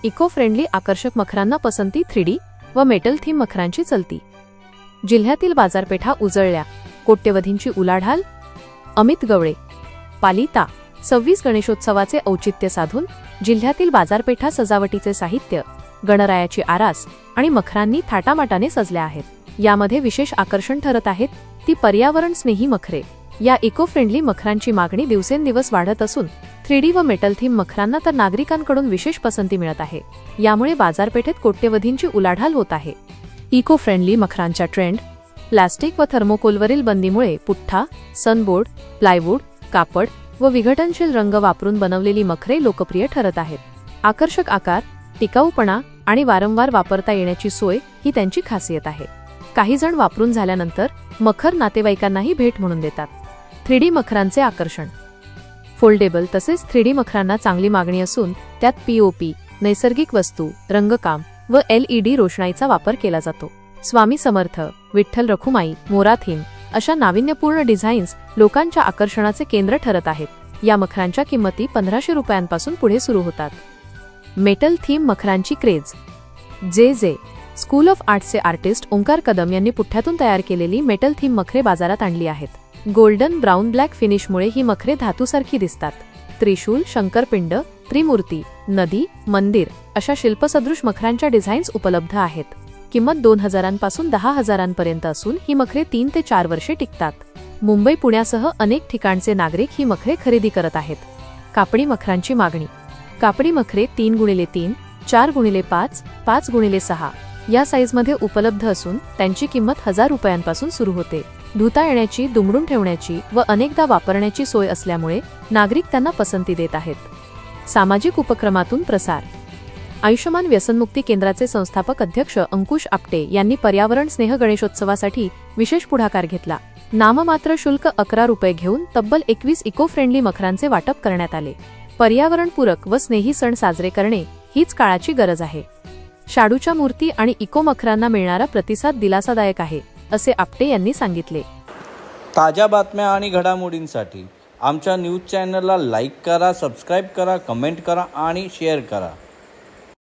Eco friendly आकर्षक मखरांना पसंती 3D व मेटल थीम मखरांची चलती। जिल्ह्यातील बाजारपेठा उजळल्या, कोट्यवधींची उलाढाल। अमित गवळे पालिता 26 गणेशोत्सवाचे औचित्य साधून जिल्ह्यातील बाजारपेठा सजावटीचे साहित्य, गणरायाची आरास आणि मखरांनी थाटामाटाने सजल्या आहेत। यामध्ये विशेष आकर्षण ठरत आहेत ती पर्यावरण स्नेही मखरे। या इको फ्रेंडली मखरांची मागणी दिवसेंदिवस वाढत असून 3D व मेटल थीम मखरांना तर नागरिकांकडून विशेष पसंती मिळत आहे। यामुळे बाजारपेठेत कोट्यवधींची उलाढाल होत आहे। इको फ्रेंडली मखरांच्या ट्रेंड, प्लास्टिक व थर्मोकोलवरील बंदीमुळे पुठ्ठा, सनबोर्ड, प्लायवूड, कापड व विघटनशील रंग वापरून बनवलेली मखरे लोकप्रिय ठरत आहेत। आकर्षक आकार, टिकाऊपणा आणि वारंवार वापरता येण्याची सोय ही त्यांची खासियत आहे। काही जण वापरून झाल्यानंतर मखर नातेवाईकांनाही भेट म्हणून देतात। 3D मखरांचे आकर्षण, फोल्डेबल तसेच 3D मखरांना चांगली मागणी असून त्यात POP, नैसर्गिक वस्तू, रंगकाम व LED रोषणाईचा वापर केला जातो। स्वामी समर्थ, विठ्ठल रखुमाई, मोरा थीम अशा नाविन्यपूर्ण डिझाईन्स लोकांच्या आकर्षणाचे केंद्र ठरत आहेत। या मखरांच्या किंमती 1500 रुपयांपासून पुढे सुरू होतात। मेटल थीम मखरांची क्रेज, जे स्कूल ऑफ आर्ट्सचे आर्टिस्ट ओंकार कदम यांनी पुठ्ठ्यातून तयार केलेली मेटल थीम मखरे बाजारात आणली आहेत। गोल्डन ब्राउन ब्लॅक फिनिशमुळे ही मखरे धातूसारखी दिसतात। त्रिशूल, शंकरपिंड, त्रिमूर्ती, नदी, मंदिर अशा शिल्पसदृश मखरांच्या डिझाईन्स उपलब्ध आहेत। किंमत 2000 पासून 10,000 पर्यंत असून ही मखरे 3 ते 4 वर्षे टिकतात। मुंबई, पुण्यासह अनेक ठिकाणचे नागरिक ही मखरे खरेदी करत आहेत। कापडी मखरांची मागणी, कापडी मखरे 3x3, 4x5, 5x6 या साईजमध्ये उपलब्ध असून त्यांची किंमत 1000 रुपयांपासून सुरू होते। धुता येण्याची, दुमडून ठेवण्याची व अनेकदा वापरण्याची सोय असल्यामुळे नागरिक त्यांना पसंती देत आहेत। सामाजिक उपक्रमातून प्रसार, आयुष्यमान व्यसनमुक्ती केंद्राचे संस्थापक अध्यक्ष अंकुश आपटे यांनी पर्यावरण स्नेह गणेशोत्सवासाठी विशेष पुढाकार घेतला। नाममात्र शुल्क 11 रुपये घेऊन तब्बल 21 इको फ्रेंडली मखरांचे वाटप करण्यात आले। पर्यावरणपूरक व स्नेही सण साजरे करणे हीच काळाची गरज आहे। शाडूच्या मूर्ती आणि इको मखरांना मिळणारा प्रतिसाद दिलासादायक आहे, असे आपटे यांनी सांगितले। ताज्या बातम्या आणि घडामोडींसाठी आमच्या न्यूज चॅनलला लाईक करा, सबस्क्राईब करा, कमेंट करा आणि शेअर करा।